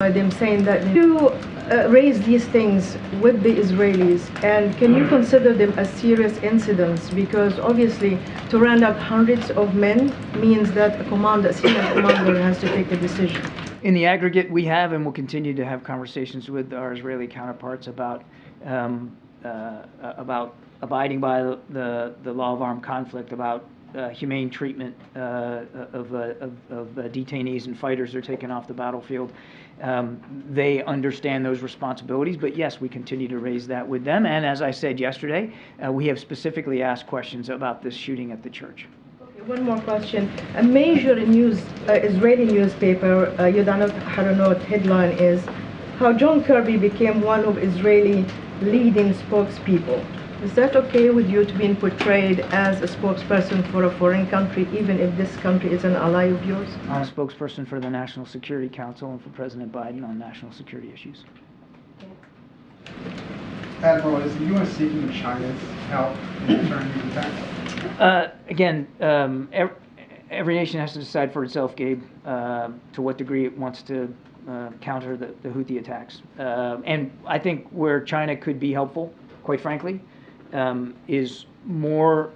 Them saying that you raise these things with the Israelis, and can you consider them as serious incidents? Because obviously to round up hundreds of men means that a senior commander has to take a decision. In the aggregate, we have and will continue to have conversations with our Israeli counterparts about abiding by the law of armed conflict, about humane treatment of detainees and fighters who are taken off the battlefield. They understand those responsibilities, but yes, we continue to raise that with them. And as I said yesterday, we have specifically asked questions about this shooting at the church. Okay, one more question. A major Israeli newspaper, Yedionot Ahronot, headline is how John Kirby became one of Israeli leading spokespeople. Is that okay with you to be portrayed as a spokesperson for a foreign country, even if this country is an ally of yours? I'm a spokesperson for the National Security Council and for President Biden on national security issues. Admiral, is the U.S. seeking China's help in deterring these attacks? Again, every nation has to decide for itself, Gabe, to what degree it wants to counter the Houthi attacks. And I think where China could be helpful, quite frankly, is more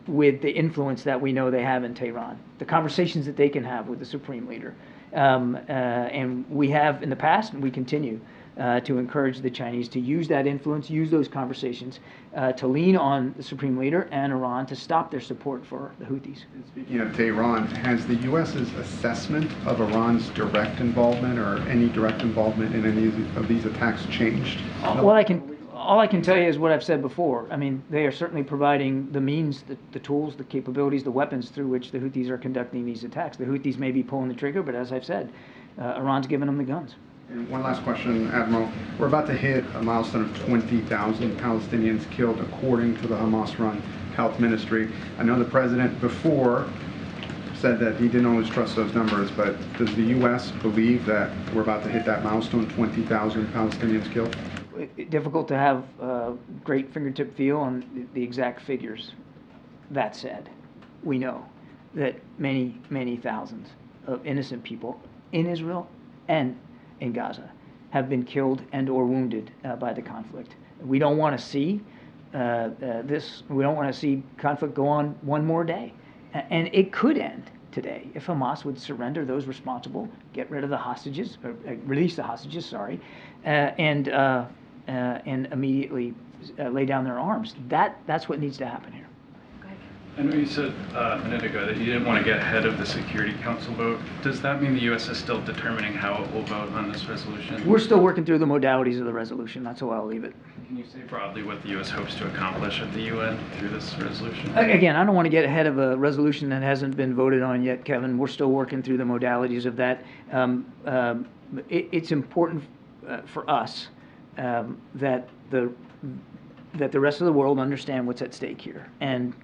with the influence that we know they have in Tehran, the conversations that they can have with the supreme leader. And we have in the past, and we continue to encourage the Chinese to use that influence, use those conversations to lean on the supreme leader and Iran to stop their support for the Houthis. Speaking of Tehran, has the U.S.'s assessment of Iran's direct involvement or any direct involvement in any of these attacks changed? All I can tell you is what I've said before. I mean, they are certainly providing the means, the tools, the capabilities, the weapons through which the Houthis are conducting these attacks. The Houthis may be pulling the trigger, but as I've said, Iran's giving them the guns. And one last question, Admiral. We're about to hit a milestone of 20,000 Palestinians killed, according to the Hamas-run health ministry. I know the president before said that he didn't always trust those numbers, but does the U.S. believe that we're about to hit that milestone, 20,000 Palestinians killed? Difficult to have a great fingertip feel on the exact figures. That said, we know that many, many thousands of innocent people in Israel and in Gaza have been killed and or wounded by the conflict. We don't want to see this. We don't want to see conflict go on one more day. And it could end today if Hamas would surrender those responsible, get rid of the hostages, or release the hostages, sorry, and immediately lay down their arms. That's what needs to happen here. I know you said a minute ago that you didn't want to get ahead of the Security Council vote. Does that mean the U.S. is still determining how it will vote on this resolution? We're still working through the modalities of the resolution. That's how I'll leave it. Can you say broadly what the U.S. hopes to accomplish at the UN through this resolution? Again, I don't want to get ahead of a resolution that hasn't been voted on yet, Kevin. We're still working through the modalities of that. It's important for us that the rest of the world understand what's at stake here and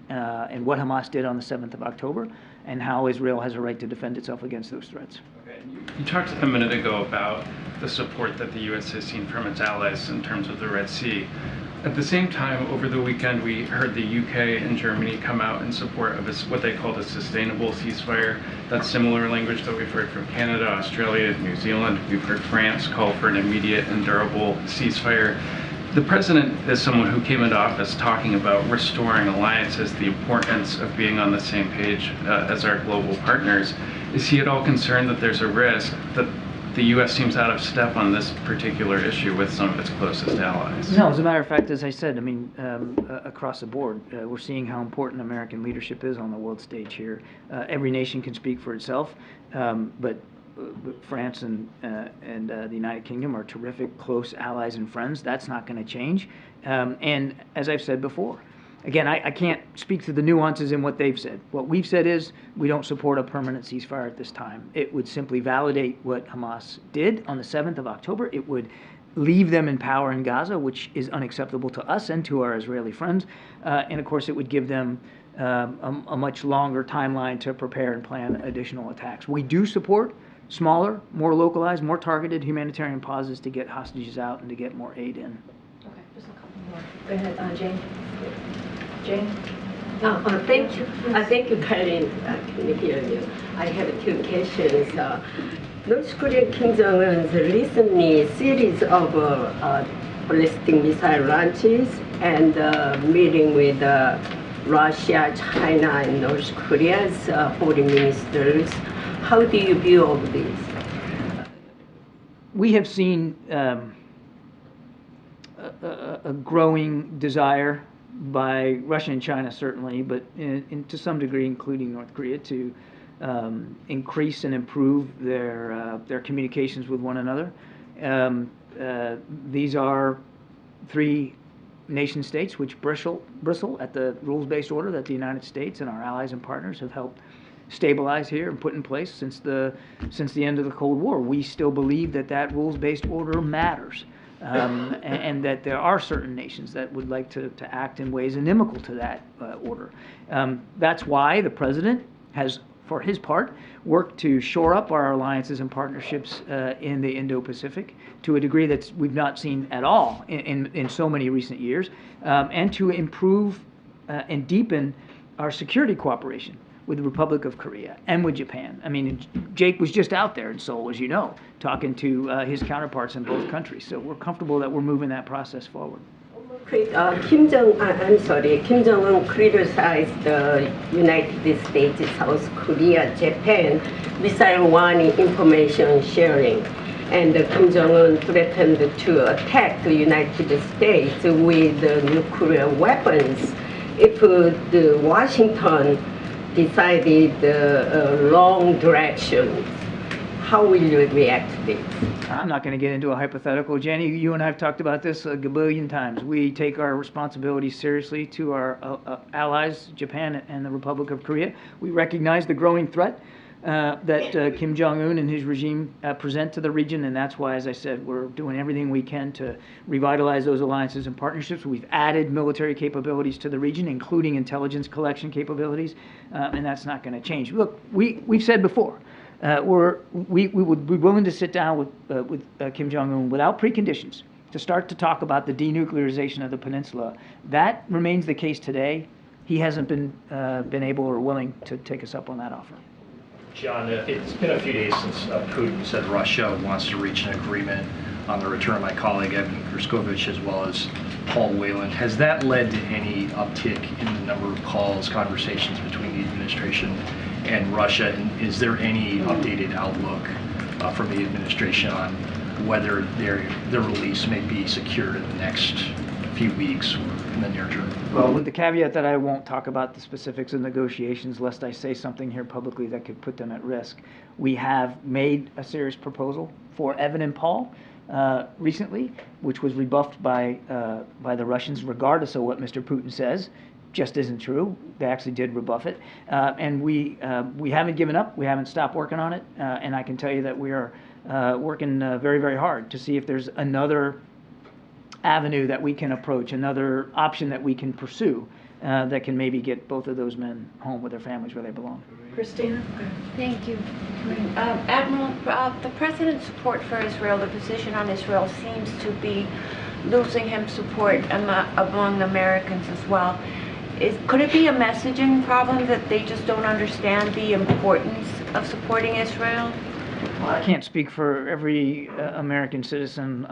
what Hamas did on the 7th of October and how Israel has a right to defend itself against those threats. Okay. You talked a minute ago about the support that the U.S. has seen from its allies in terms of the Red Sea. At the same time, over the weekend, we heard the UK and Germany come out in support of what they called a sustainable ceasefire. That's similar language that we've heard from Canada, Australia, New Zealand. We've heard France call for an immediate and durable ceasefire. The president is someone who came into office talking about restoring alliances, the importance of being on the same page as our global partners. Is he at all concerned that there's a risk that the U.S. seems out of step on this particular issue with some of its closest allies? No, as a matter of fact, as I said, I mean, across the board, we're seeing how important American leadership is on the world stage here. Every nation can speak for itself, but France and the United Kingdom are terrific, close allies and friends. That's not going to change. And as I've said before, again, I can't speak to the nuances in what they've said. What we've said is we don't support a permanent ceasefire at this time. It would simply validate what Hamas did on the 7th of October. It would leave them in power in Gaza, which is unacceptable to us and to our Israeli friends. And of course, it would give them a much longer timeline to prepare and plan additional attacks. We do support smaller, more localized, more targeted humanitarian pauses to get hostages out and to get more aid in. Okay, just a couple more. Go ahead, Jane. Jane? Thank you. Thank you, Karine. Can you hear you? I have two questions. North Korea Kim Jong-un's recently series of ballistic missile launches and meeting with Russia, China, and North Korea's foreign ministers. How do you view all of this? We have seen a growing desire by Russia and China, certainly, but to some degree, including North Korea, to increase and improve their communications with one another. These are three nation states which bristle at the rules-based order that the United States and our allies and partners have helped stabilize here and put in place since the end of the Cold War. We still believe that rules-based order matters, and that there are certain nations that would like to act in ways inimical to that order. That's why the president has, for his part, worked to shore up our alliances and partnerships in the Indo-Pacific to a degree that we've not seen at all in so many recent years, and to improve and deepen our security cooperation with the Republic of Korea and with Japan. I mean, Jake was just out there in Seoul, as you know, talking to his counterparts in both countries. So we're comfortable that we're moving that process forward. Kim Jong-un criticized the United States, South Korea, Japan missile warning information sharing, and Kim Jong-un threatened to attack the United States with nuclear weapons if the Washington decided wrong direction. How will you react to this? I'm not going to get into a hypothetical. Jenny, you and I have talked about this a gabillion times. We take our responsibilities seriously to our allies, Japan and the Republic of Korea. We recognize the growing threat that Kim Jong-un and his regime present to the region, and that's why, as I said, we're doing everything we can to revitalize those alliances and partnerships. We've added military capabilities to the region, including intelligence collection capabilities, and that's not going to change. Look, we've said before, we would be willing to sit down with Kim Jong-un without preconditions to start to talk about the denuclearization of the peninsula. That remains the case today. He hasn't been able or willing to take us up on that offer. John, it's been a few days since Putin said Russia wants to reach an agreement on the return of my colleague Evan Gerskovich as well as Paul Whelan. Has that led to any uptick in the number of calls, conversations between the administration and Russia? And is there any updated outlook from the administration on whether their release may be secured in the next few weeks or in the near term? Well, with the caveat that I won't talk about the specifics of negotiations lest I say something here publicly that could put them at risk, we have made a serious proposal for Evan and Paul recently, which was rebuffed by the Russians, regardless of what Mr. Putin says. Just isn't true. They actually did rebuff it, and we haven't given up. We haven't stopped working on it, and I can tell you that we are working very, very hard to see if there's another avenue that we can approach, another option that we can pursue that can maybe get both of those men home with their families where they belong. Christina? Thank you. Admiral, the president's support for Israel, the position on Israel seems to be losing him support among Americans as well. Could it be a messaging problem that they just don't understand the importance of supporting Israel? Well, I can't speak for every American citizen.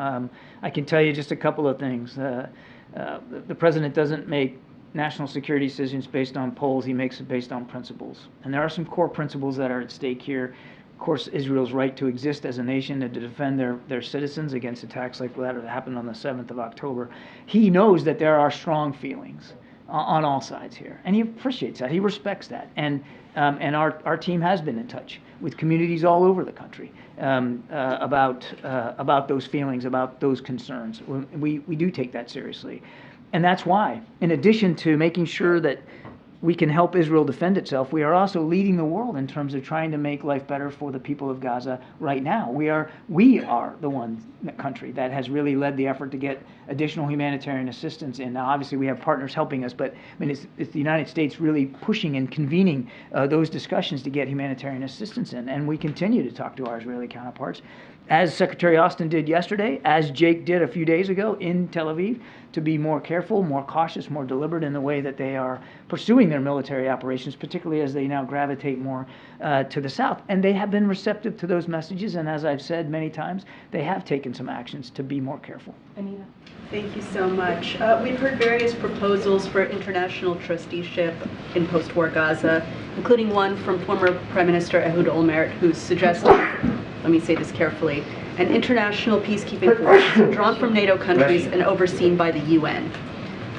I can tell you just a couple of things. The president doesn't make national security decisions based on polls. He makes it based on principles. And there are some core principles that are at stake here. Of course, Israel's right to exist as a nation and to defend their citizens against attacks like that happened on the 7th of October. He knows that there are strong feelings on all sides here, and he appreciates that. He respects that, and our team has been in touch with communities all over the country about those feelings, about those concerns. We do take that seriously, and that's why, in addition to making sure that we can help Israel defend itself, we are also leading the world in terms of trying to make life better for the people of Gaza right now. We are the country that has really led the effort to get additional humanitarian assistance in. Now, obviously, we have partners helping us, but I mean, it's the United States really pushing and convening those discussions to get humanitarian assistance in, and we continue to talk to our Israeli counterparts. as Secretary Austin did yesterday, as Jake did a few days ago in Tel Aviv, to be more careful, more cautious, more deliberate in the way that they are pursuing their military operations, particularly as they now gravitate more to the south. And they have been receptive to those messages, and as I've said many times, they have taken some actions to be more careful. Anita. Thank you so much. We've heard various proposals for international trusteeship in post-war Gaza, including one from former Prime Minister Ehud Olmert, who's suggesting, let me say this carefully, an international peacekeeping force drawn from NATO countries and overseen by the UN.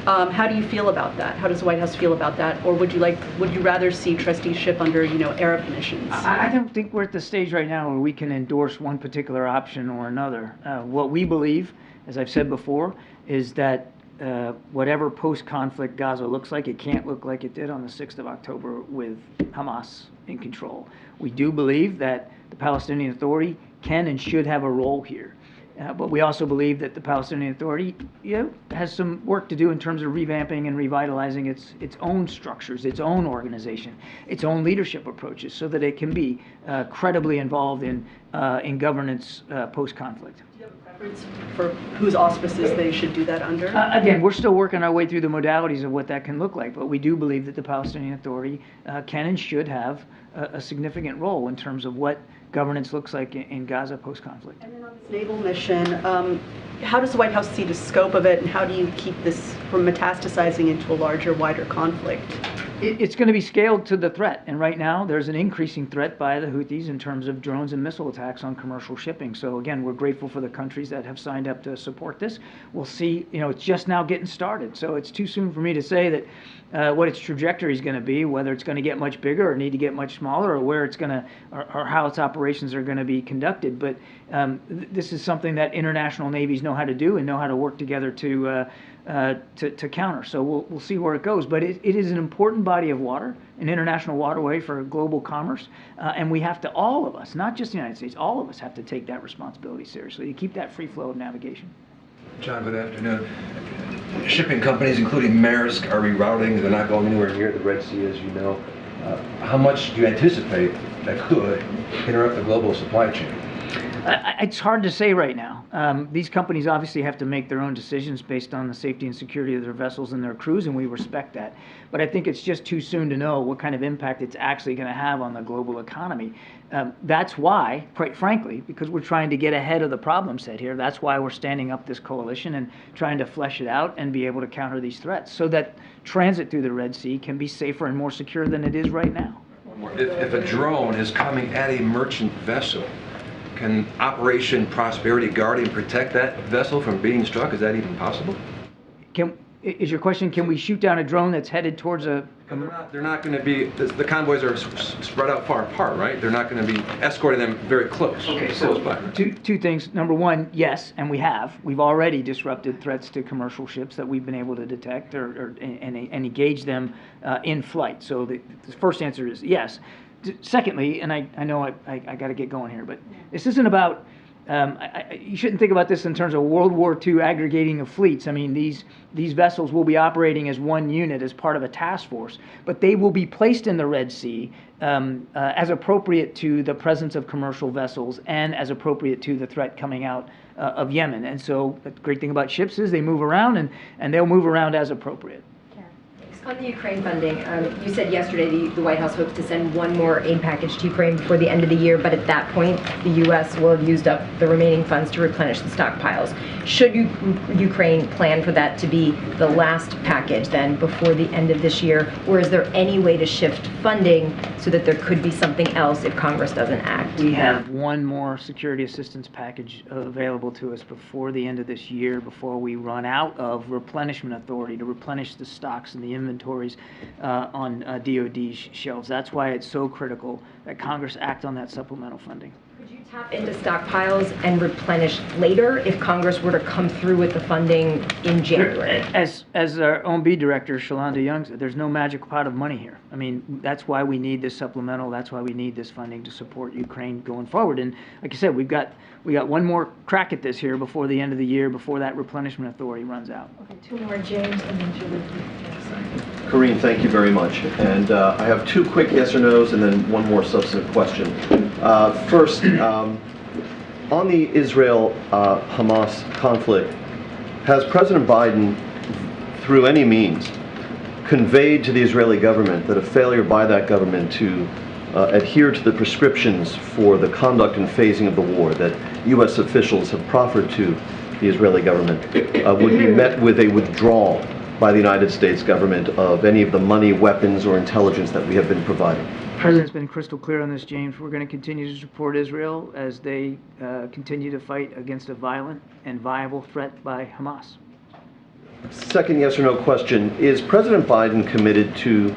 How do you feel about that? How does the White House feel about that? Or would you rather see trusteeship under, Arab missions? I don't think we're at the stage right now where we can endorse one particular option or another. What we believe, as I've said before, is that whatever post-conflict Gaza looks like, it can't look like it did on the 6th of October with Hamas in control. We do believe that the Palestinian Authority can and should have a role here. But we also believe that the Palestinian Authority has some work to do in terms of revamping and revitalizing its own structures, its own organization, its own leadership approaches, so that it can be credibly involved in governance post-conflict. Do you have a preference for whose auspices they should do that under? Again, we're still working our way through the modalities of what that can look like, but we do believe that the Palestinian Authority can and should have a significant role in terms of what governance looks like in Gaza post-conflict. And then on this naval mission, how does the White House see the scope of it, and how do you keep this from metastasizing into a larger, wider conflict? It's going to be scaled to the threat, and right now there's an increasing threat by the Houthis in terms of drones and missile attacks on commercial shipping. So again, we're grateful for the countries that have signed up to support this. We'll see, it's just now getting started, so it's too soon for me to say that what its trajectory is going to be, whether it's going to get much bigger or need to get much smaller, or where it's going to, or how its operations are going to be conducted. But this is something that international navies know how to do and know how to work together to counter. So we'll see where it goes. But it is an important body of water, an international waterway for global commerce, and we have to, all of us, not just the United States, all of us have to take that responsibility seriously to keep that free flow of navigation. John, good afternoon. Shipping companies, including Maersk, are rerouting. They're not going anywhere near the Red Sea, as you know. How much do you anticipate that could interrupt the global supply chain? It's hard to say right now. These companies obviously have to make their own decisions based on the safety and security of their vessels and their crews, and we respect that. But I think it's just too soon to know what kind of impact it's actually going to have on the global economy. That's why, quite frankly, because we're trying to get ahead of the problem set here, that's why we're standing up this coalition and trying to flesh it out and be able to counter these threats so that transit through the Red Sea can be safer and more secure than it is right now. If a drone is coming at a merchant vessel, can Operation Prosperity Guardian protect that vessel from being struck? Is that even possible? Is your question, can we shoot down a drone that's headed towards a... They're not going to be, the convoys are spread out far apart, right? They're not going to be escorting them very close. Okay, so two things. Number one, yes, and we have. We've already disrupted threats to commercial ships that we've been able to detect and engage them in flight. So the first answer is yes. Secondly, and I know I got to get going here, but this isn't about, you shouldn't think about this in terms of World War II aggregating of fleets. I mean, these vessels will be operating as one unit as part of a task force, but they will be placed in the Red Sea as appropriate to the presence of commercial vessels and as appropriate to the threat coming out of Yemen. And so the great thing about ships is they move around and they'll move around as appropriate. On the Ukraine funding, you said yesterday the White House hopes to send one more aid package to Ukraine before the end of the year, but at that point, the U.S. will have used up the remaining funds to replenish the stockpiles. Should Ukraine plan for that to be the last package then before the end of this year, or is there any way to shift funding so that there could be something else if Congress doesn't act? We have one more security assistance package available to us before the end of this year, before we run out of replenishment authority to replenish the stocks and the inventories on DoD shelves. That's why it's so critical that Congress act on that supplemental funding. Could you tap into stockpiles and replenish later if Congress were to come through with the funding in January? As our OMB director, Shalonda Young, said, there's no magic pot of money here. I mean, that's why we need this supplemental. That's why we need this funding to support Ukraine going forward. And like I said, we got one more crack at this here before the end of the year, before that replenishment authority runs out. Okay, two more, James, and then Julie. Karine, thank you very much. And I have two quick yes or no's and then one more substantive question. First, On the Israel-Hamas conflict, has President Biden, through any means, conveyed to the Israeli government that a failure by that government to adhere to the prescriptions for the conduct and phasing of the war that U.S. officials have proffered to the Israeli government would be met with a withdrawal by the United States government of any of the money, weapons, or intelligence that we have been providing? The President's been crystal clear on this, James. We're going to continue to support Israel as they continue to fight against a violent and viable threat by Hamas. Second yes or no question, is President Biden committed to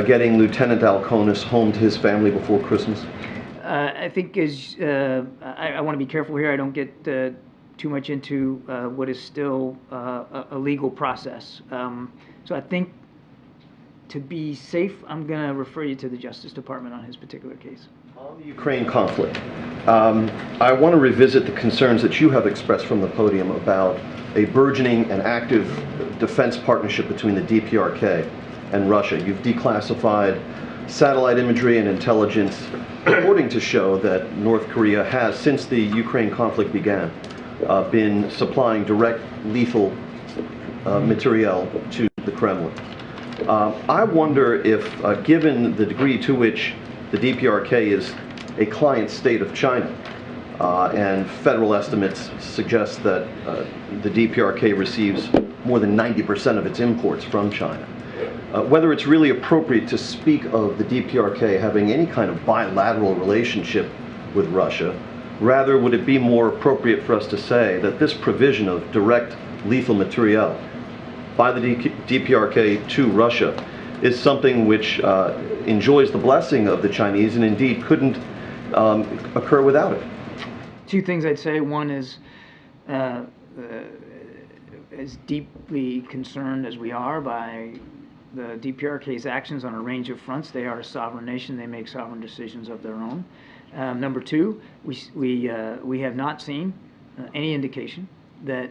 getting Lieutenant Alconis home to his family before Christmas? I think I want to be careful here. I don't get too much into what is still a legal process. So I think to be safe, I'm going to refer you to the Justice Department on his particular case. On the Ukraine conflict, I want to revisit the concerns that you have expressed from the podium about a burgeoning and active defense partnership between the DPRK and Russia. You've declassified satellite imagery and intelligence reporting to show that North Korea has, since the Ukraine conflict began, been supplying direct lethal materiel to the Kremlin. I wonder if, given the degree to which the DPRK is a client state of China, and federal estimates suggest that the DPRK receives more than 90% of its imports from China, whether it's really appropriate to speak of the DPRK having any kind of bilateral relationship with Russia. Rather, would it be more appropriate for us to say that this provision of direct lethal materiel by the DPRK to Russia is something which enjoys the blessing of the Chinese and indeed couldn't occur without it? Two things I'd say. One is, as deeply concerned as we are by the DPRK's actions on a range of fronts, they are a sovereign nation. They make sovereign decisions of their own. Number two, we have not seen any indication that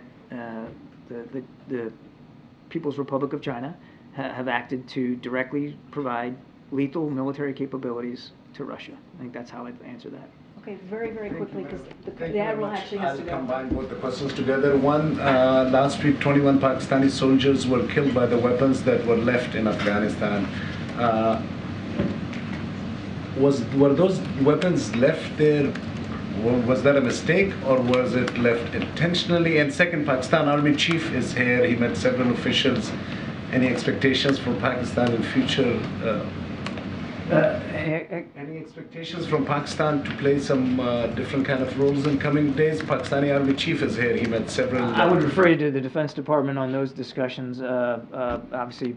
the People's Republic of China have acted to directly provide lethal military capabilities to Russia. I think that's how I'd answer that. Okay, very, very quickly, because the Admiral actually has to go. I'll combine both the questions together. One, last week 21 Pakistani soldiers were killed by the weapons that were left in Afghanistan. Were those weapons left there? Was that a mistake, or was it left intentionally? And second, Pakistan Army Chief is here. He met several officials. Any expectations for Pakistan in future? Any expectations from Pakistan to play some different kind of roles in coming days? Pakistani Army Chief is here. He met several. I would refer you to the Defense Department on those discussions. Obviously,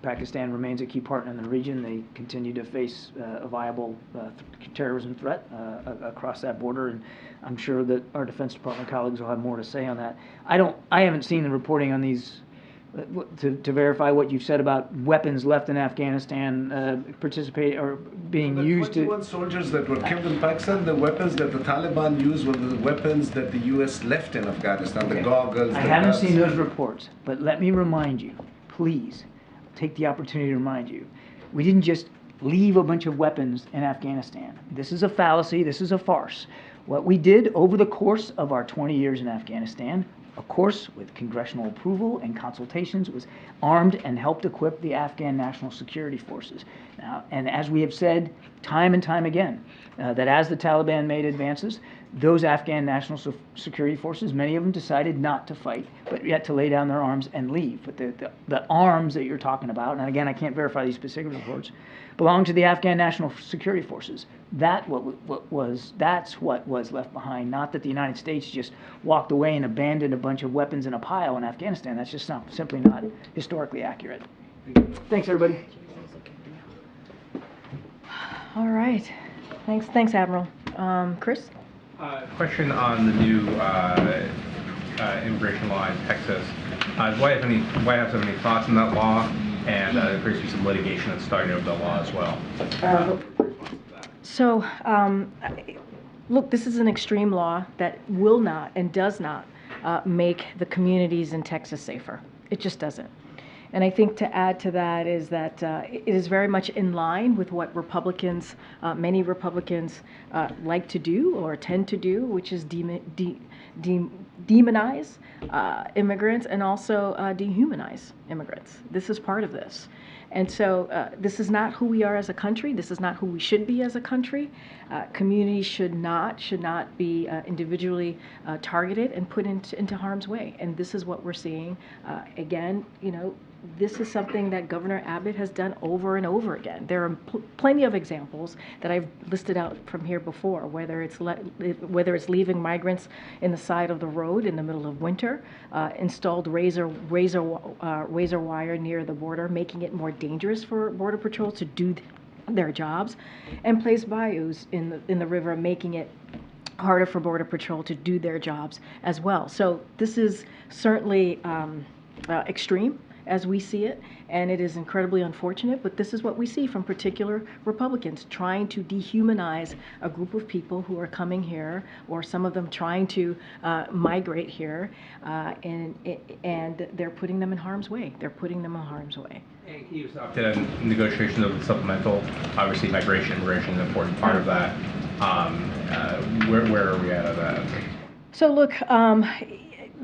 Pakistan remains a key partner in the region. They continue to face a viable terrorism threat across that border, and I'm sure that our Defense Department colleagues will have more to say on that. I haven't seen the reporting on these to verify what you've said about weapons left in Afghanistan participate or being used to. 21 soldiers that were killed in Pakistan, the weapons that the Taliban used were the weapons that the U.S. left in Afghanistan, the goggles. I haven't seen those reports, but let me remind you, please, take the opportunity to remind you, we didn't just leave a bunch of weapons in Afghanistan. This is a fallacy, this is a farce. What we did over the course of our 20 years in Afghanistan, of course, with congressional approval and consultations, was armed and helped equip the Afghan National Security Forces. Now, and as we have said time and time again, that as the Taliban made advances, those Afghan National Security Forces, many of them decided not to fight, but yet to lay down their arms and leave. But the arms that you're talking about, and again, I can't verify these specific reports, belong to the Afghan National Security Forces. That's what was left behind, not that the United States just walked away and abandoned a bunch of weapons in a pile in Afghanistan. That's just simply not historically accurate. Thanks, everybody. All right. Thanks, Admiral. Chris? Question on the new immigration law in Texas. Does White House have any thoughts on that law? And there appears to be some litigation that's starting over the law as well. Look, this is an extreme law that will not and does not make the communities in Texas safer. It just doesn't. And I think to add to that is that it is very much in line with what Republicans, many Republicans like to do or tend to do, which is demonize immigrants and also dehumanize immigrants. This is part of this. And so this is not who we are as a country. This is not who we should be as a country. Communities should not be individually targeted and put into harm's way. And this is what we're seeing. Again, you know, this is something that Governor Abbott has done over and over again. There are plenty of examples that I've listed out from here before, whether it's leaving migrants in the side of the road in the middle of winter, installed razor wire near the border, making it more dangerous for Border Patrol to do their jobs, and placed bayous in the river, making it harder for Border Patrol to do their jobs as well. So this is certainly extreme as we see it, and it is incredibly unfortunate, but this is what we see from particular Republicans trying to dehumanize a group of people who are coming here, or some of them trying to migrate here, and they're putting them in harm's way. They're putting them in harm's way. And can you talk to negotiations of the supplemental? Obviously, immigration is an important part of that. Where are we at of that? So look,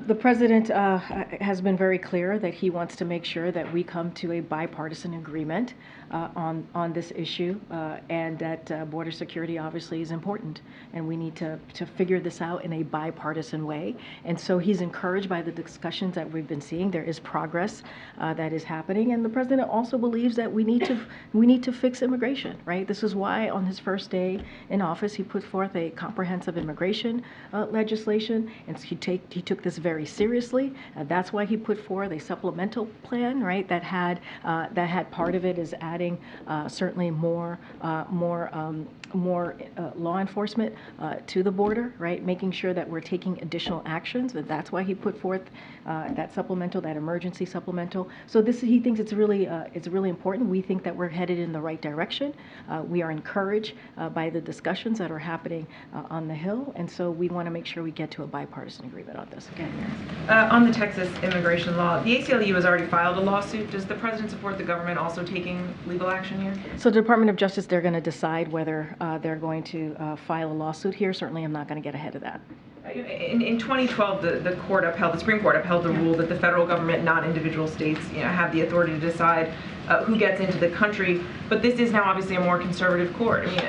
the president has been very clear that he wants to make sure that we come to a bipartisan agreement on this issue, and that border security obviously is important, and we need to figure this out in a bipartisan way. And so he's encouraged by the discussions that we've been seeing. There is progress that is happening, and the president also believes that we need to fix immigration. Right? This is why on his first day in office he put forth a comprehensive immigration legislation, and he took this very seriously. That's why he put forth a supplemental plan, right? That had part of it is adding certainly more law enforcement to the border, right? Making sure that we're taking additional actions. But that's why he put forth that supplemental, that emergency supplemental. So he thinks it's really important. We think that we're headed in the right direction. We are encouraged by the discussions that are happening on the Hill, and so we want to make sure we get to a bipartisan agreement on this. Okay. On the Texas immigration law, the ACLU has already filed a lawsuit. Does the president support the government also taking legal action here? So the Department of Justice, they're going to decide whether they're going to file a lawsuit here. Certainly, I'm not going to get ahead of that. In 2012, the Supreme Court upheld the rule that the federal government, not individual states, have the authority to decide who gets into the country. But this is now obviously a more conservative court. I mean,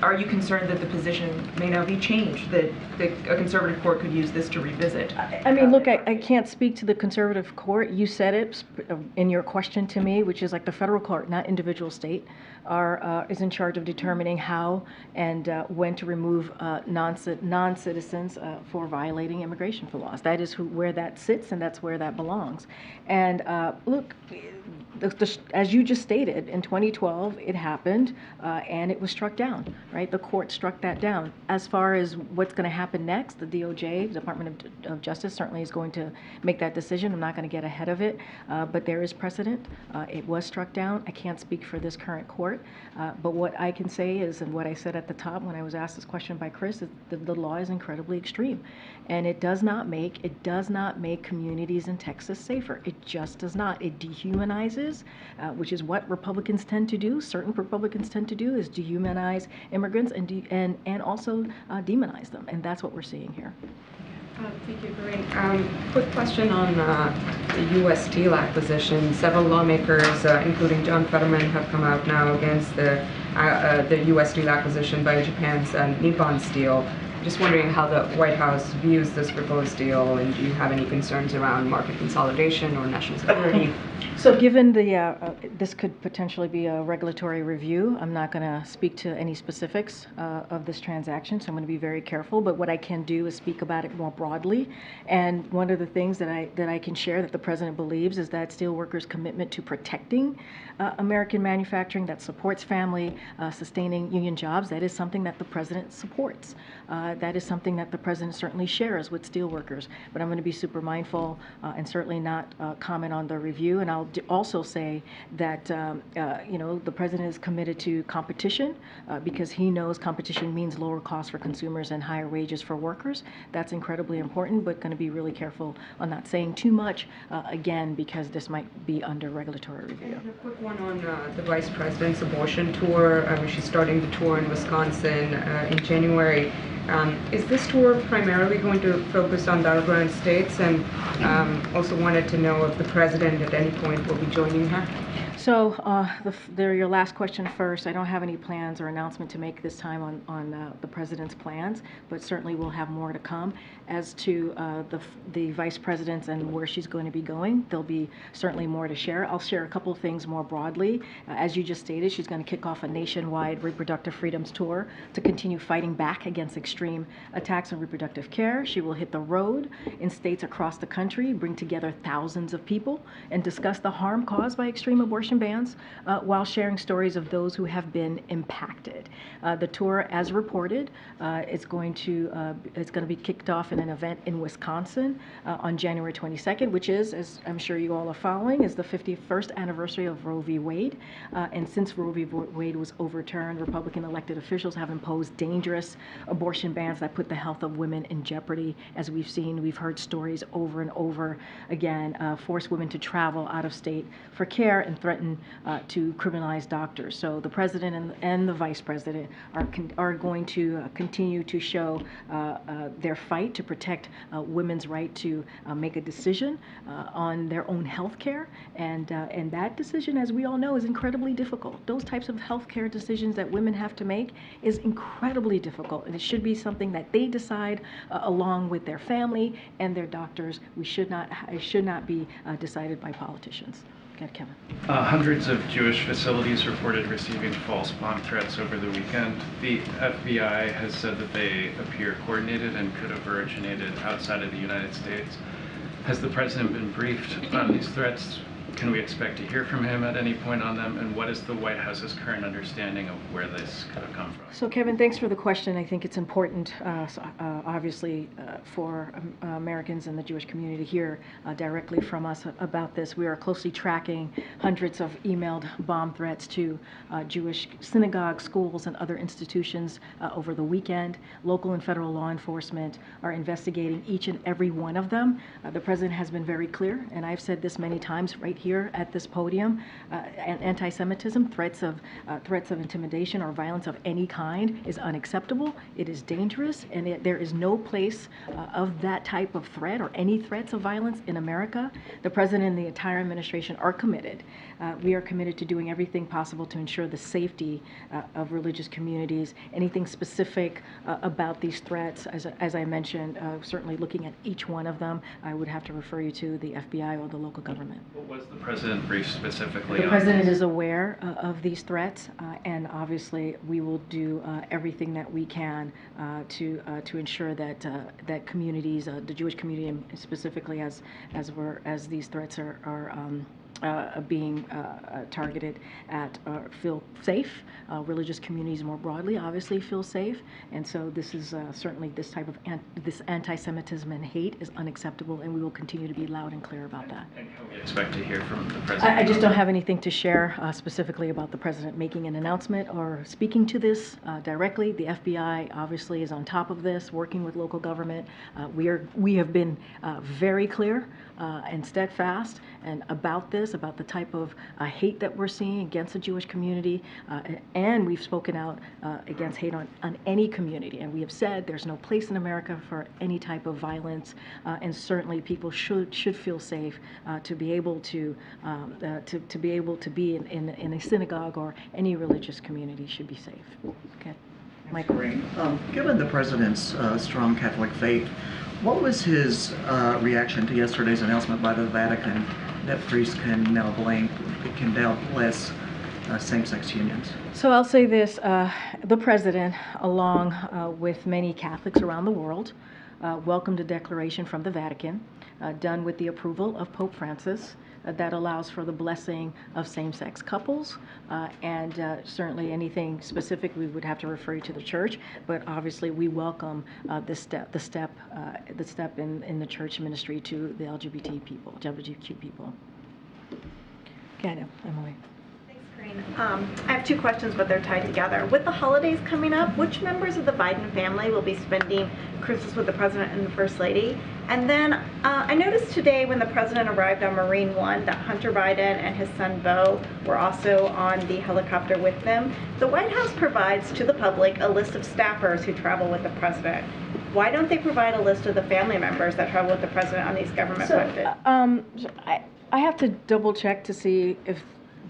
are you concerned that the position may now be changed, that a conservative court could use this to revisit? I mean, look, I can't speak to the conservative court. You said it in your question to me, which is like the federal court, not individual state, is in charge of determining how and when to remove non-citizens for violating immigration laws. That is where that sits, and that's where that belongs. And look, as you just stated, in 2012 it happened, and it was struck down, right? The court struck that down. As far as what's going to happen next, the DOJ, the Department of Justice, certainly is going to make that decision. I'm not going to get ahead of it, but there is precedent. It was struck down. I can't speak for this current court, but what I can say is, and what I said at the top when I was asked this question by Chris, is the law is incredibly extreme, and it does not make communities in Texas safer. It just does not. It dehumanizes, which is what Republicans tend to do. Certain Republicans tend to do is dehumanize immigrants and also demonize them, and that's what we're seeing here. Thank you, Karine. Quick question on the U.S. steel acquisition. Several lawmakers, including John Fetterman, have come out now against the U.S. steel acquisition by Japan's Nippon Steel. Just wondering how the White House views this proposed deal, and do you have any concerns around market consolidation or national security? So given this could potentially be a regulatory review, I'm not going to speak to any specifics of this transaction, so I'm going to be very careful. But what I can do is speak about it more broadly. And one of the things that I can share that the President believes is that steelworkers' commitment to protecting American manufacturing that supports family, sustaining union jobs, that is something that the President supports. That is something that the President certainly shares with steelworkers. But I'm going to be super mindful and certainly not comment on the review, and I'll I'll also say that the president is committed to competition because he knows competition means lower costs for consumers and higher wages for workers. That's incredibly important, but going to be really careful on not saying too much, again, because this might be under regulatory review. And a quick one on the Vice President's abortion tour. She's starting the tour in Wisconsin in January. Is this tour primarily going to focus on battleground states? And also wanted to know if the president at any point will be joining her. So your last question first. I don't have any plans or announcement to make this time on the president's plans, but certainly we'll have more to come. As to the vice presidents and where she's going to be going, there'll be certainly more to share. I'll share a couple of things more broadly. As you just stated, she's going to kick off a nationwide reproductive freedoms tour to continue fighting back against extreme attacks on reproductive care. She will hit the road in states across the country, bring together thousands of people, and discuss the harm caused by extreme abortion bans while sharing stories of those who have been impacted. The tour, as reported, is going to be kicked off in an event in Wisconsin on January 22nd, which is, as I'm sure you all are following, is the 51st anniversary of Roe v. Wade. And since Roe v. Wade was overturned, Republican elected officials have imposed dangerous abortion bans that put the health of women in jeopardy. As we've heard stories over and over again, force women to travel out of state for care and threaten to criminalize doctors. So the president and the vice president are going to continue to show their fight to protect women's right to make a decision on their own health care. And that decision, as we all know, is incredibly difficult. Those types of health care decisions that women have to make is incredibly difficult. And it should be something that they decide along with their family and their doctors. It should not be decided by politicians. Kevin. Hundreds of Jewish facilities reported receiving false bomb threats over the weekend. The FBI has said that they appear coordinated and could have originated outside of the United States. Has the president been briefed on these threats? Can we expect to hear from him at any point on them? And what is the White House's current understanding of where this could have come from? So, Kevin, thanks for the question. I think it's important, obviously, for Americans and the Jewish community to hear directly from us about this. We are closely tracking hundreds of emailed bomb threats to Jewish synagogues, schools, and other institutions over the weekend. Local and federal law enforcement are investigating each and every one of them. The president has been very clear, and I've said this many times right here at this podium, anti-Semitism, threats of intimidation or violence of any kind is unacceptable. It is dangerous, and there is no place of that type of threat or any threats of violence in America. The president and the entire administration are committed. We are committed to doing everything possible to ensure the safety of religious communities. Anything specific about these threats, as I mentioned, certainly looking at each one of them, I would have to refer you to the FBI or the local government. What was the president briefed specifically on? The president is aware of these threats, and obviously we will do everything that we can to ensure that that communities, the Jewish community specifically, as these threats are being targeted at, feel safe. Religious communities more broadly obviously feel safe, and so this is certainly this type of this anti-Semitism and hate is unacceptable, and we will continue to be loud and clear about that. And can we expect to hear from the president? I just don't have anything to share specifically about the president making an announcement or speaking to this directly. The FBI obviously is on top of this, working with local government. We have been very clear and steadfast and about this, about the type of hate that we're seeing against the Jewish community, and we've spoken out against hate on any community, and we have said there's no place in America for any type of violence, and certainly people should feel safe to be able to be in a synagogue or any religious community should be safe. Okay, Michael. Given the president's strong Catholic faith, what was his reaction to yesterday's announcement by the Vatican that priests can now bless same-sex unions? So I'll say this, the president, along with many Catholics around the world, welcomed a declaration from the Vatican, done with the approval of Pope Francis, that allows for the blessing of same-sex couples, and certainly anything specific we would have to refer you to the church, but obviously we welcome the step in the church ministry to the LGBTQ people. Yeah, Emily. I have two questions, but they're tied together. With the holidays coming up, which members of the Biden family will be spending Christmas with the President and the First Lady? And then I noticed today when the President arrived on Marine One that Hunter Biden and his son Beau were also on the helicopter with them. The White House provides to the public a list of staffers who travel with the President. Why don't they provide a list of the family members that travel with the President on these government-funded? I have to double check to see if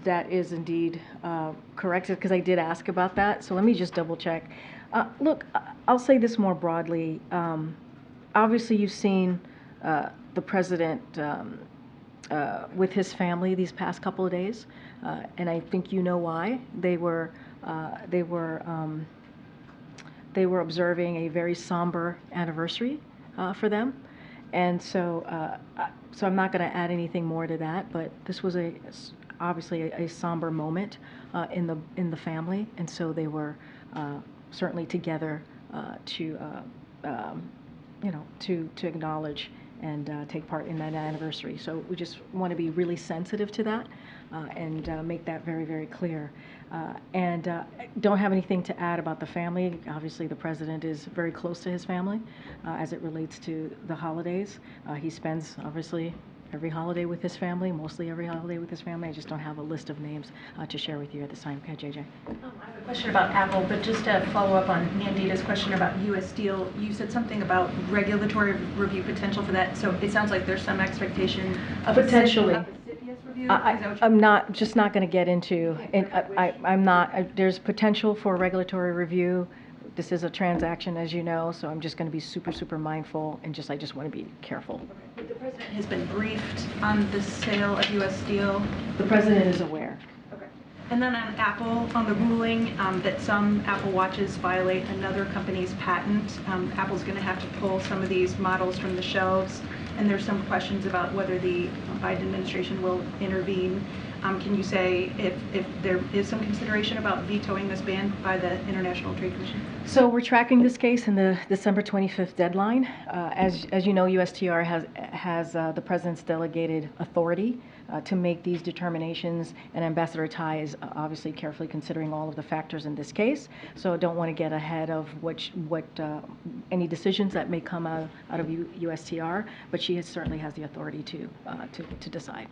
that is indeed correct, because I did ask about that. So let me just double check. Look, I'll say this more broadly. Obviously, you've seen the president with his family these past couple of days, and I think you know why. They were observing a very somber anniversary for them, and so I'm not going to add anything more to that. But this was obviously a somber moment in the family, and so they were certainly together to acknowledge and take part in that anniversary. So we just want to be really sensitive to that and make that very, very clear. And don't have anything to add about the family. Obviously, the president is very close to his family as it relates to the holidays. He spends, obviously, every holiday with his family, mostly every holiday with his family. I just don't have a list of names to share with you at this time. Okay, JJ. I have a question about Apple, but just to follow up on Nandita's question about U.S. Steel, you said something about regulatory review potential for that. So it sounds like there's some expectation of potentially. A CFIUS review. I'm not going to get into. I'm not. There's potential for regulatory review. This is a transaction, as you know, so I'm just going to be super, super mindful, and I just want to be careful. But the president has been briefed on the sale of U.S. Steel. The president is aware. Okay. And then on Apple, on the ruling that some Apple Watches violate another company's patent, Apple's going to have to pull some of these models from the shelves, and there's some questions about whether the Biden administration will intervene. Can you say if there is some consideration about vetoing this ban by the International Trade Commission? So we're tracking this case in the December 25th deadline. As you know, USTR has the president's delegated authority to make these determinations, and Ambassador Tai is obviously carefully considering all of the factors in this case. So I don't want to get ahead of any decisions that may come out of USTR, but she certainly has the authority to decide.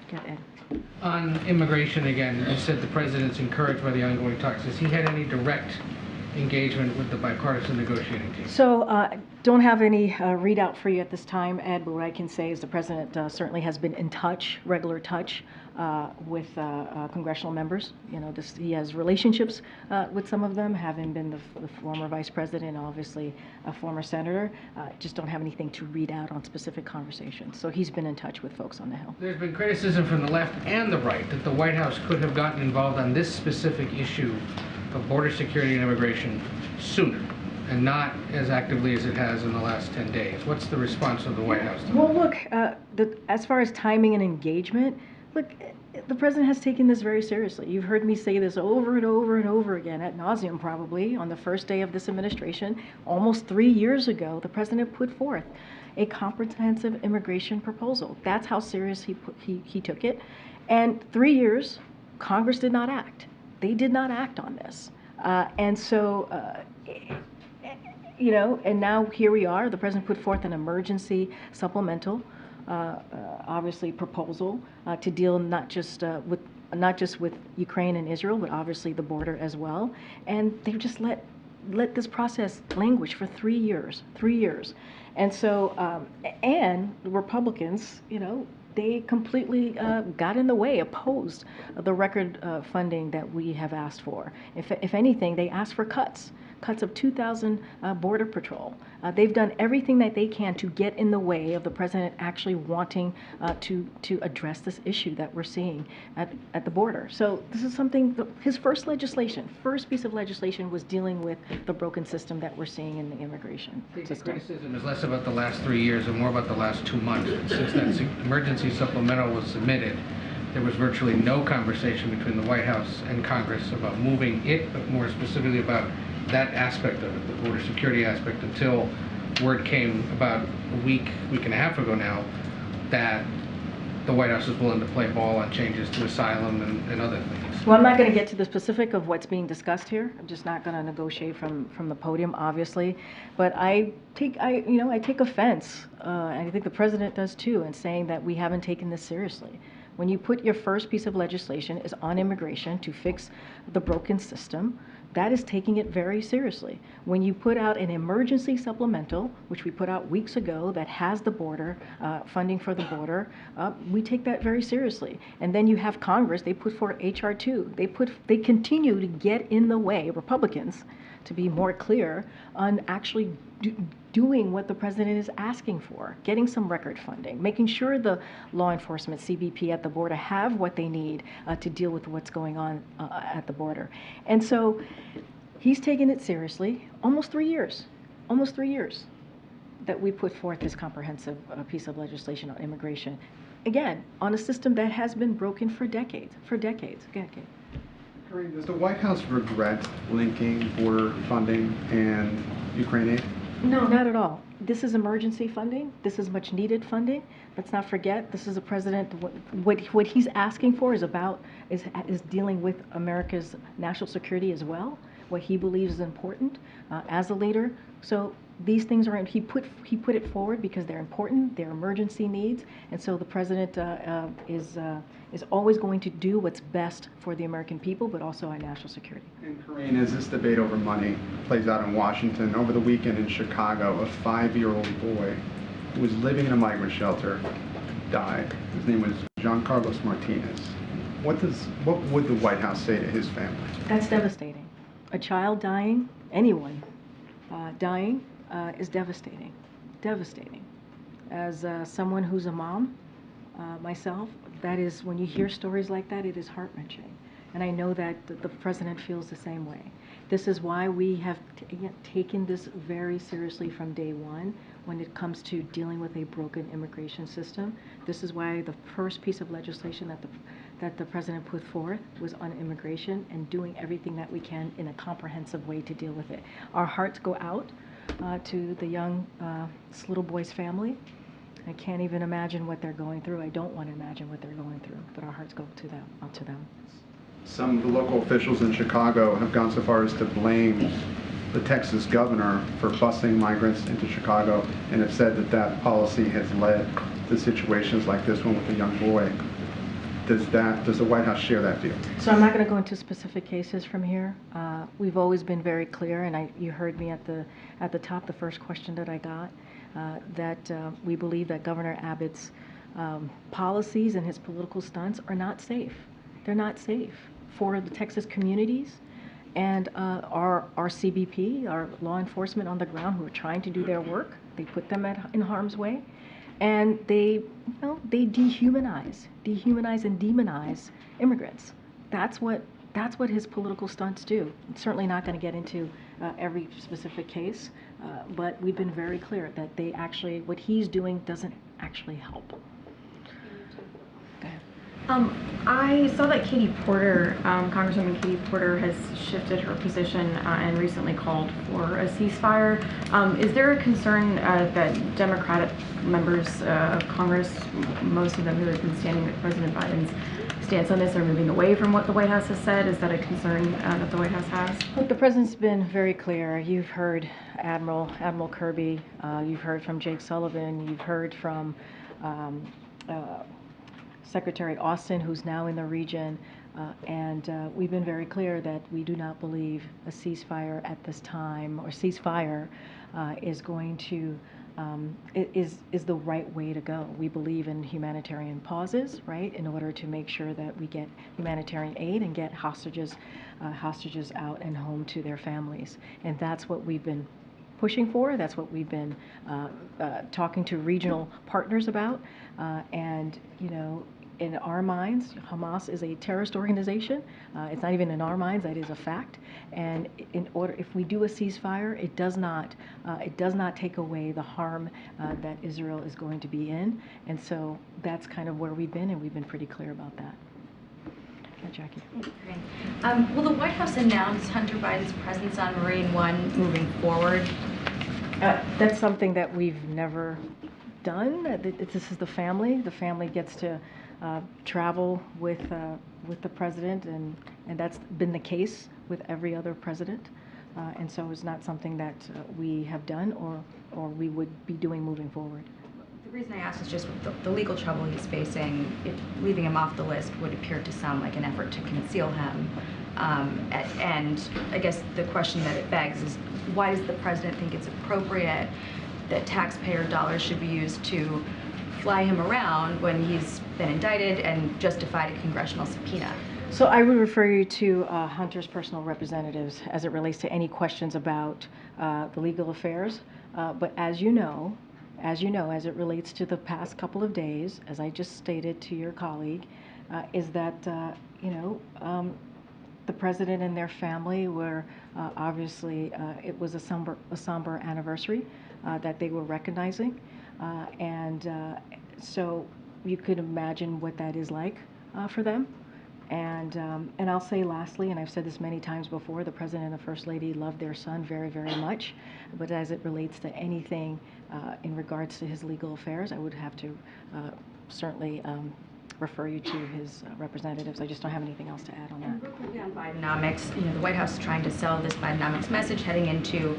Go ahead, Ed. On immigration again, you said the president's encouraged by the ongoing talks. Has he had any direct engagement with the bipartisan negotiating team? So don't have any readout for you at this time, Ed, but what I can say is the president certainly has been in touch, regular touch, with congressional members. You know, he has relationships with some of them, having been the former vice president, obviously a former senator. Just don't have anything to read out on specific conversations. So he's been in touch with folks on the Hill. There's been criticism from the left and the right that the White House could have gotten involved on this specific issue of border security and immigration sooner, and not as actively as it has in the last 10 days. What's the response of the White House to that? Well, look, as far as timing and engagement, look, the president has taken this very seriously. You've heard me say this over and over and over again, ad nauseum probably, on the first day of this administration. Almost 3 years ago, the president put forth a comprehensive immigration proposal. That's how serious he took it. And 3 years, Congress did not act. They did not act on this. And so, and now here we are. The president put forth an emergency supplemental, obviously, proposal to deal not just with Ukraine and Israel, but obviously the border as well. And they've just let this process languish for 3 years. 3 years. And so, and the Republicans, they completely got in the way, opposed the record funding that we have asked for. If anything, they asked for cuts of 2,000 Border Patrol. They've done everything that they can to get in the way of the president actually wanting to address this issue that we're seeing at the border. So this is something, his first piece of legislation was dealing with the broken system that we're seeing in the immigration system. The criticism is less about the last 3 years and more about the last 2 months. Since that emergency supplemental was submitted, there was virtually no conversation between the White House and Congress about moving it, but more specifically about that aspect of it, the border security aspect, until word came about a week and a half ago now that the White House is willing to play ball on changes to asylum and other things. Well, I'm not going to get to the specific of what's being discussed here. I'm just not going to negotiate from the podium, obviously. But I take offense, and I think the president does too, in saying that we haven't taken this seriously. When you put your first piece of legislation is on immigration to fix the broken system, that is taking it very seriously. When you put out an emergency supplemental, which we put out weeks ago, that has the border, funding for the border, we take that very seriously. And then you have Congress, they put forward H.R. 2. They continue to get in the way, Republicans, to be more clear, on actually doing what the president is asking for, getting some record funding, making sure the law enforcement, CBP at the border have what they need to deal with what's going on at the border. And so he's taken it seriously. Almost 3 years that we put forth this comprehensive piece of legislation on immigration. Again, on a system that has been broken for decades. Karine, does the White House regret linking border funding and Ukraine aid? No, not at all. This is emergency funding. This is much needed funding. Let's not forget, this is a president, what he's asking for is dealing with America's national security as well, what he believes is important as a leader. So these things are, he put it forward because they're important, they're emergency needs, and so the president is always going to do what's best for the American people, but also our national security. And Karine, as this debate over money plays out in Washington, over the weekend in Chicago, a 5-year-old boy who was living in a migrant shelter died. His name was John Carlos Martinez. What would the White House say to his family? That's devastating. A child dying, anyone dying, is devastating. Devastating. As someone who's a mom, myself, that is, when you hear stories like that, it is heart-wrenching. And I know that the president feels the same way. This is why we have taken this very seriously from day one when it comes to dealing with a broken immigration system. This is why the first piece of legislation that the president put forth was on immigration and doing everything that we can in a comprehensive way to deal with it. Our hearts go out to the young, this little boy's family. I can't even imagine what they're going through. I don't want to imagine what they're going through, but our hearts go to them, out to them. Some of the local officials in Chicago have gone so far as to blame the Texas governor for busing migrants into Chicago and have said that policy has led to situations like this one with a young boy. Does the White House share that view? So I'm not going to go into specific cases from here. We've always been very clear, and you heard me at the top, the first question that I got, that we believe that Governor Abbott's policies and his political stunts are not safe. They're not safe for the Texas communities and our CBP, our law enforcement on the ground who are trying to do their work. They put them in harm's way. And they dehumanize and demonize immigrants. That's what his political stunts do. I'm certainly not going to get into every specific case, but we've been very clear that what he's doing doesn't actually help. Go ahead. I saw that Katie Porter, Congresswoman Katie Porter, has shifted her position and recently called for a ceasefire. Is there a concern that Democratic members of Congress, most of them who have been standing with President Biden's stance on this, are moving away from what the White House has said? Is that a concern that the White House has? Look, the president's been very clear. You've heard Admiral Kirby, you've heard from Jake Sullivan, you've heard from Secretary Austin, who's now in the region, and we've been very clear that we do not believe a ceasefire at this time, or ceasefire is going to is the right way to go. We believe in humanitarian pauses, right, in order to make sure that we get humanitarian aid and get hostages out and home to their families, and that's what we've been pushing for. That's what we've been talking to regional partners about, and in our minds, Hamas is a terrorist organization. It's not even in our minds, that is a fact. And if we do a ceasefire, it does not take away the harm that Israel is going to be in. And so that's kind of where we've been, and we've been pretty clear about that. Jackie. Will the White House announce Hunter Biden's presence on Marine One moving forward? That's something that we've never done. This is the family. The family gets to travel with the president, and that's been the case with every other president. And so it's not something that we have done or we would be doing moving forward. The reason I asked is just the legal trouble he's facing. Leaving him off the list would appear to sound like an effort to conceal him. And I guess the question that it begs is, why does the president think it's appropriate that taxpayer dollars should be used to fly him around when he's been indicted and justified a congressional subpoena? So I would refer you to Hunter's personal representatives as it relates to any questions about the legal affairs. But as you know, as it relates to the past couple of days, as I just stated to your colleague, is that the president and their family were obviously it was a somber anniversary that they were recognizing, and so you could imagine what that is like for them. And I'll say lastly, and I've said this many times before, the president and the first lady love their son very, very much. But as it relates to anything in regards to his legal affairs, I would have to certainly refer you to his representatives. I just don't have anything else to add on that. And real quickly on Bidenomics, the White House is trying to sell this Bidenomics message heading into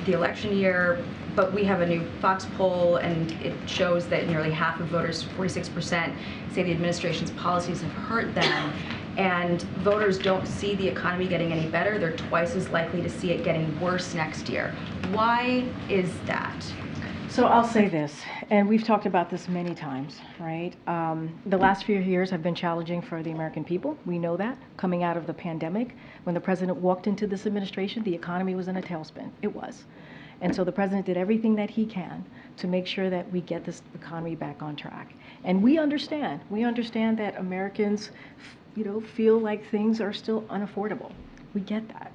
the election year. But we have a new Fox poll, and it shows that nearly half of voters, 46%, say the administration's policies have hurt them. And voters don't see the economy getting any better. They're twice as likely to see it getting worse next year. Why is that? So I'll say this, and we've talked about this many times, right? The last few years have been challenging for the American people. We know that. Coming out of the pandemic, when the president walked into this administration, the economy was in a tailspin. It was. And so the president did everything that he can to make sure that we get this economy back on track. And we understand that Americans, feel like things are still unaffordable. We get that.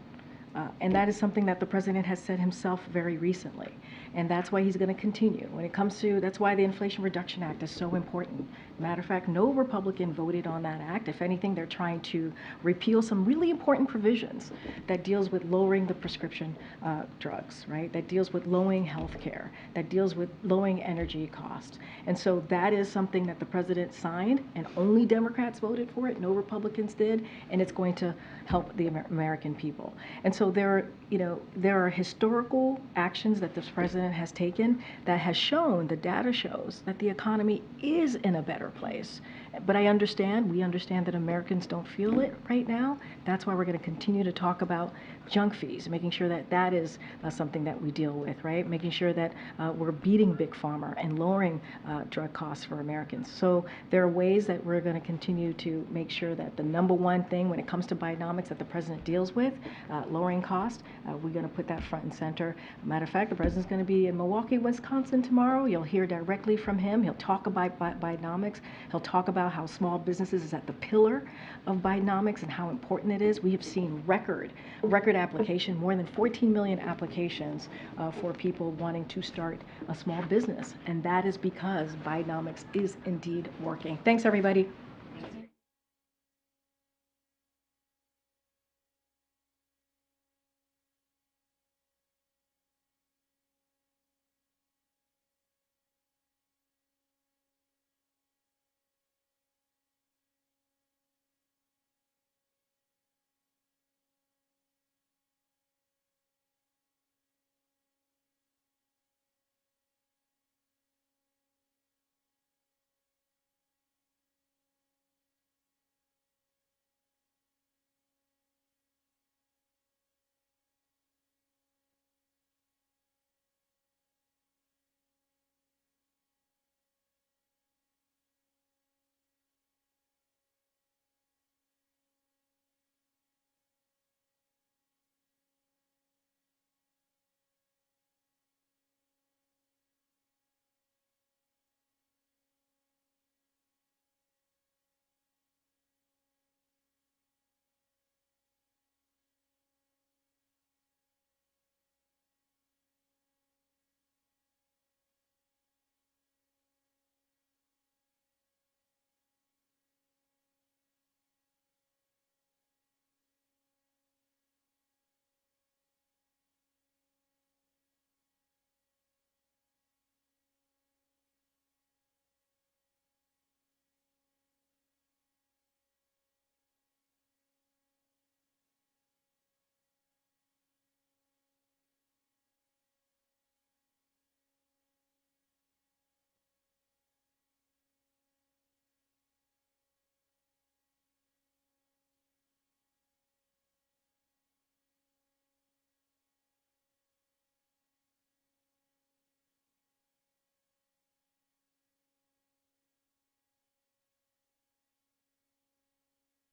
And that is something that the president has said himself very recently. And that's why he's going to continue. When it comes to, that's why the Inflation Reduction Act is so important. Matter of fact, no Republican voted on that act. If anything, they're trying to repeal some really important provisions that deals with lowering the prescription drugs, right? That deals with lowering health care, that deals with lowering energy costs. And so that is something that the president signed, and only Democrats voted for it, no Republicans did, and it's going to help the American people. And so there are historical actions that this president has taken that has shown, the data shows, that the economy is in a better place. But we understand that Americans don't feel it right now. That's why we're going to continue to talk about junk fees, making sure that that is something that we deal with, right? Making sure that we're beating Big Pharma and lowering drug costs for Americans. So there are ways that we're going to continue to make sure that the number one thing when it comes to Bidenomics that the president deals with, lowering cost, we're going to put that front and center. Matter of fact, the president's going to be in Milwaukee, Wisconsin tomorrow. You'll hear directly from him. He'll talk about Bidenomics. He'll talk about how small businesses is at the pillar of Bidenomics and how important it is. We have seen record application, more than 14 million applications for people wanting to start a small business. And that is because Bidenomics is indeed working. Thanks, everybody.